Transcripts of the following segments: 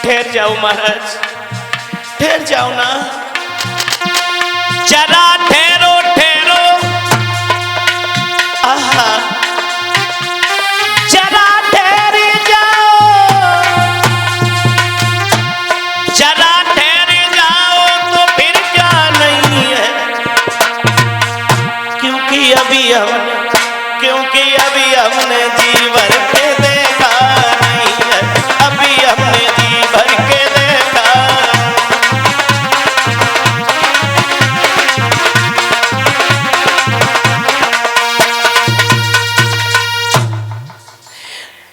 ठहर जाओ महाराज, ठहर जाओ ना, जरा ठहरो ठहरो। आहा, जरा ठहर जाओ, जरा ठहर जाओ तो फिर क्या नहीं है, क्योंकि अभी हमने जी भर के देखा नहीं है, अभी हमने जी भर के देखा।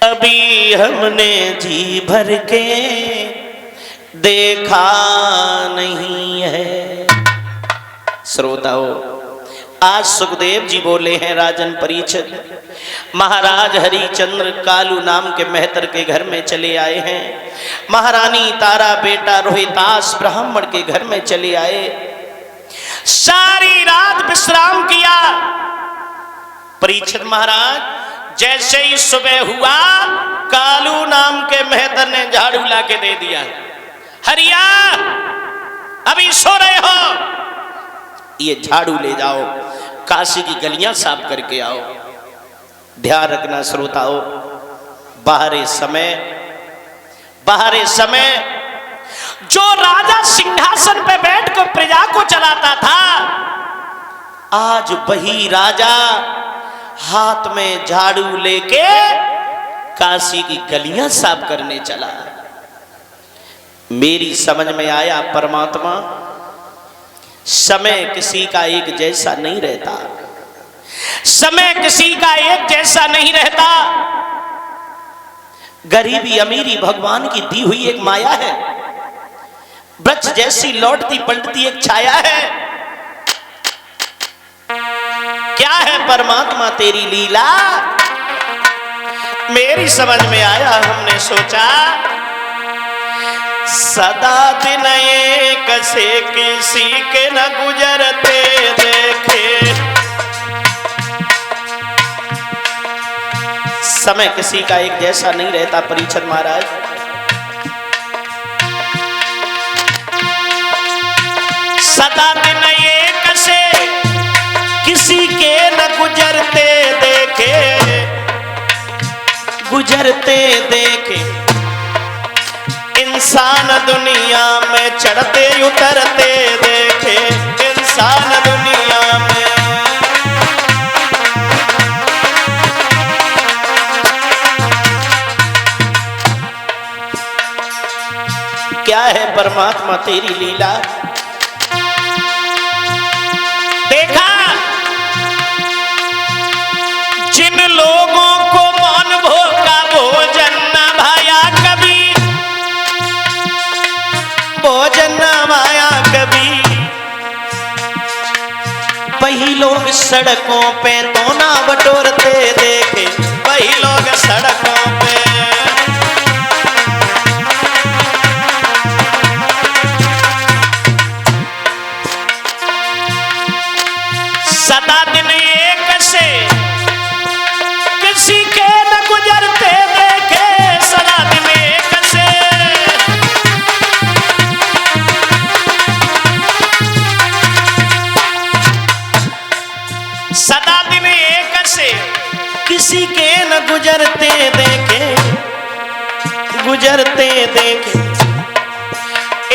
अभी हमने जी भर के देखा नहीं है। श्रोताओ, आज सुखदेव जी बोले हैं राजन परीक्षित, महाराज हरिचंद्र कालू नाम के मेहतर के घर में चले आए हैं। महारानी तारा बेटा रोहितास ब्राह्मण के घर में चले आए, सारी रात विश्राम किया। परीक्षित महाराज जैसे ही सुबह हुआ, कालू नाम के मेहतर ने झाड़ू ला के दे दिया। हरिया, अभी सो रहे हो, ये झाड़ू ले जाओ, काशी की गलियां साफ करके आओ। ध्यान रखना श्रोताओ, बाहरे समय जो राजा सिंहासन पे बैठ कर प्रजा को चलाता था, आज वही राजा हाथ में झाड़ू लेके काशी की गलियां साफ करने चला। मेरी समझ में आया, परमात्मा समय किसी का एक जैसा नहीं रहता, समय किसी का एक जैसा नहीं रहता। गरीबी अमीरी भगवान की दी हुई एक माया है, वृक्ष जैसी लौटती पलटती एक छाया है। क्या है परमात्मा तेरी लीला, मेरी समझ में आया। हमने सोचा सदा दिन एक से किसी के न गुजरते देखे, समय किसी का एक जैसा नहीं रहता। परीक्षित महाराज, सदा दिन एक से किसी के न गुजरते देखे, गुजरते देखे। इंसान दुनिया में चढ़ते उतरते देखे, इंसान दुनिया में। क्या है परमात्मा तेरी लीला। देखा जिन लोगों को मन भोग का भोजन न भाया कभी, भोजन न भाया कभी, वही लोग सड़कों पे तो ना बटोरते देखे, वही लोग सड़कों पे। सदा दिन एक से किसी के न गुजरते देखे, सदा दिन एक से। सदा दिन एक से किसी के न गुजरते देखे, गुजरते देखे।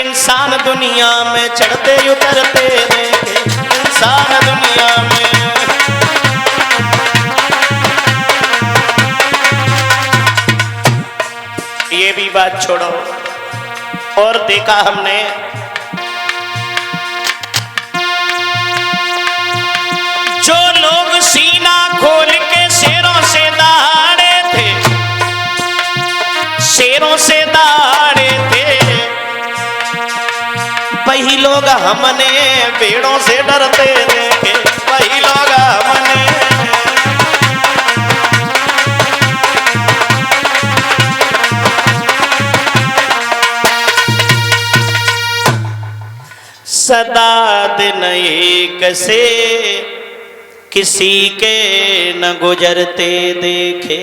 इंसान दुनिया में चढ़ते उतरते देखे, इंसान दुनिया में। ये भी बात छोड़ो, और देखा हमने जो लोग सीना खोल के शेरों से दहाड़े थे, शेरों से दहाड़े थे, वही लोग हमने पेड़ों से डरते देखे, वही लोग हमने। सदा दिन एक से किसी के न गुजरते देखे,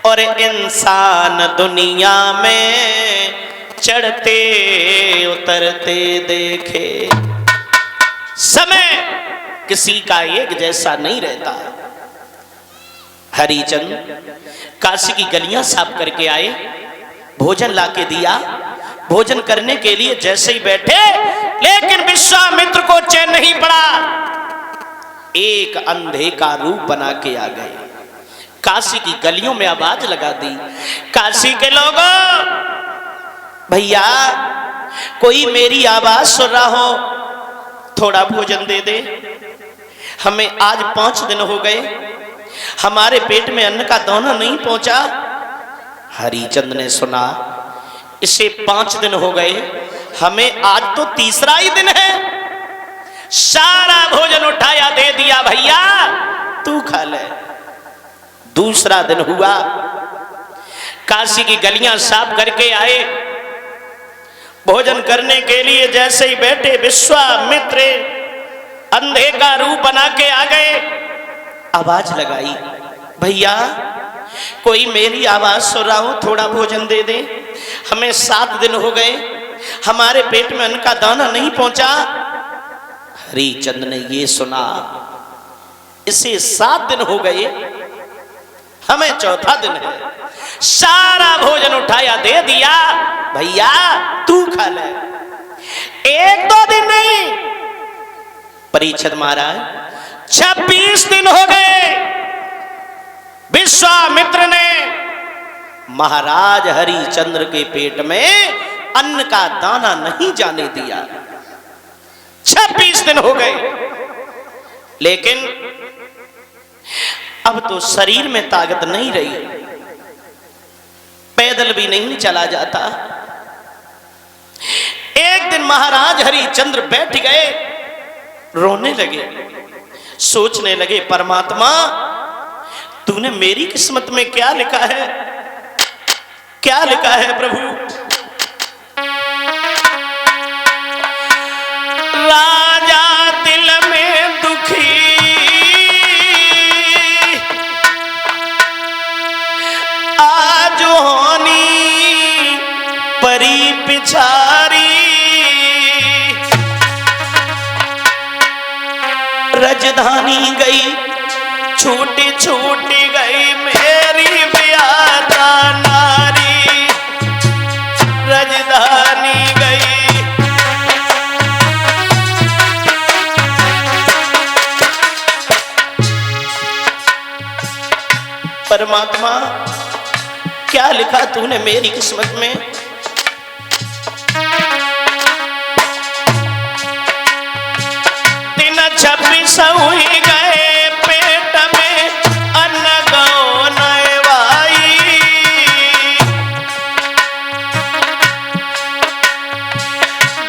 और इंसान दुनिया में चढ़ते उतरते देखे। समय किसी का एक जैसा नहीं रहता। हरिचंद काशी की गलियां साफ करके आए, भोजन लाके दिया। भोजन करने के लिए जैसे ही बैठे, लेकिन विश्वामित्र को चैन नहीं पड़ा। एक अंधे का रूप बना के आ गए। काशी की गलियों में आवाज लगा दी, काशी के लोगों, भैया कोई मेरी आवाज सुन रहा हो, थोड़ा भोजन दे दे। हमें आज 5 दिन हो गए, हमारे पेट में अन्न का दाना नहीं पहुंचा। हरिचंद ने सुना, इसे 5 दिन हो गए, हमें आज तो तीसरा ही दिन है। सारा भोजन उठाया दे दिया, भैया तू खा ले। दूसरा दिन हुआ, काशी की गलियां साफ करके आए। भोजन करने के लिए जैसे ही बैठे, विश्वामित्र अंधे का रूप बना के आ गए। आवाज लगाई, भैया कोई मेरी आवाज सुन रहा हो, थोड़ा भोजन दे दे। हमें 7 दिन हो गए, हमारे पेट में अन्न का दाना नहीं पहुंचा। हरिचंद ने ये सुना, इसे 7 दिन हो गए, हमें चौथा दिन है। सारा भोजन उठाया दे दिया, भैया तू खा ले। 1-2 दिन नहीं, परीक्षित महाराज 26 दिन हो गए। विश्वामित्र ने महाराज हरिचंद्र के पेट में अन्न का दाना नहीं जाने दिया। 26 दिन हो गए, लेकिन अब तो शरीर में ताकत नहीं रही, पैदल भी नहीं चला जाता। एक दिन महाराज हरिचंद्र बैठ गए, रोने लगे, सोचने लगे, परमात्मा तूने मेरी किस्मत में क्या लिखा है, क्या लिखा है प्रभु। राजा दिल में दुखी, आज होनी परी पिछारी। राजधानी गई, छूटी छूटी गई मेरी ब्यादा नारी। राजधानी गई, परमात्मा क्या लिखा तूने मेरी किस्मत में। दिन 26 हुई गए, पेट में अन्न गौ नवाई।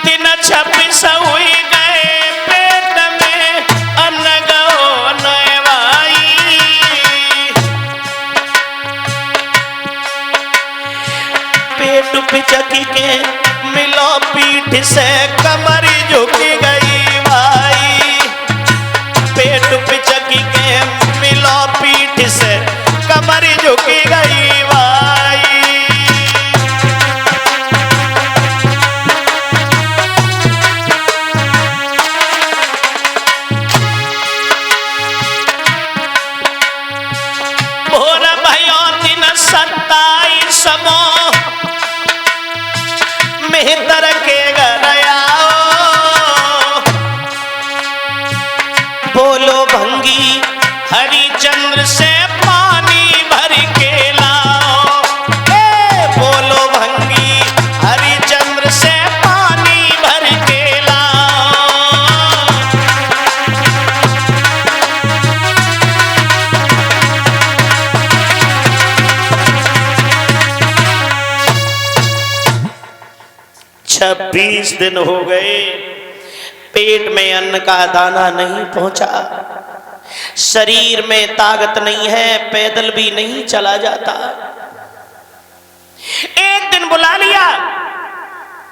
दिन 26 हुई गए, पेट में अन्न गौ नवाई। पेट पिचकी के मिलो पीठ से, कमर झुकी गई भाई। पेट पिचकी के मिलो पीठ से, कमर झुकी गई भाई। भोर भयो दिन 27 मेहतर के गया। बोलो भंगी हरिचंद्र से पानी भर के लाओ। बोलो भंगी हरिचंद्र से पानी भर के लाओ। छब्बीस दिन हो गए, पेट में अन्न का दाना नहीं पहुंचा, शरीर में ताकत नहीं है, पैदल भी नहीं चला जाता। एक दिन बुला लिया,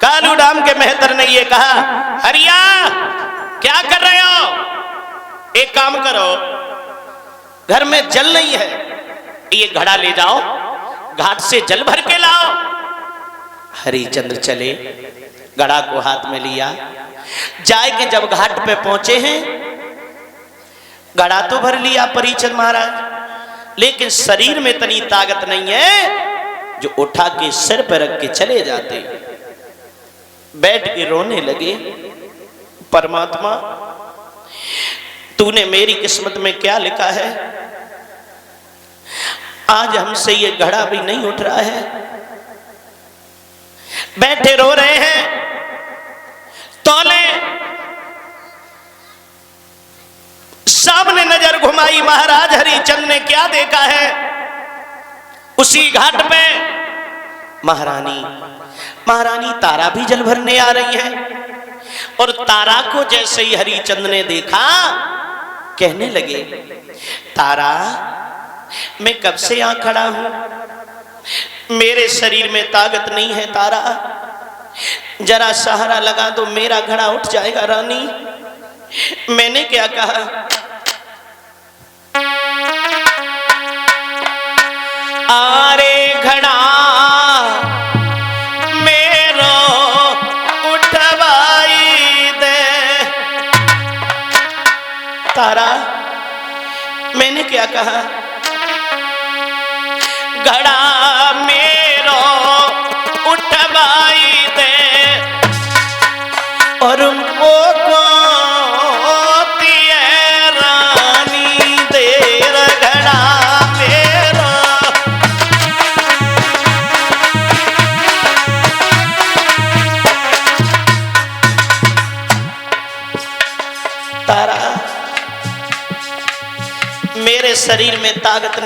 कालू डाम के मेहतर ने ये कहा, हरिया क्या कर रहे हो, एक काम करो, घर में जल नहीं है, ये घड़ा ले जाओ, घाट से जल भर के लाओ। हरिचंद्र चले, घड़ा को हाथ में लिया, जाए के जब घाट पे पहुंचे हैं, घड़ा तो भर लिया परीचंद महाराज, लेकिन शरीर में इतनी ताकत नहीं है जो उठा के सिर पर रख के चले जाते। बैठ के रोने लगे, परमात्मा तूने मेरी किस्मत में क्या लिखा है, आज हमसे ये घड़ा भी नहीं उठ रहा है। बैठे रो रहे हैं, तौले सामने नजर घुमाई, महाराज हरिचंद्र ने क्या देखा है, उसी घाट पे महारानी तारा भी जल भरने आ रही है। और तारा को जैसे ही हरिचंद्र ने देखा, कहने लगे, तारा मैं कब से यहां खड़ा हूं, मेरे शरीर में ताकत नहीं है, तारा जरा सहारा लगा दो, मेरा घड़ा उठ जाएगा। रानी मैंने क्या कहा, आरे घड़ा मेरो उठवाई दे। तारा मैंने क्या कहा, घड़ा मेरो उठवाई दे, और वो कोती है रानी देर घड़ा मेरो। तारा मेरे शरीर में ताकत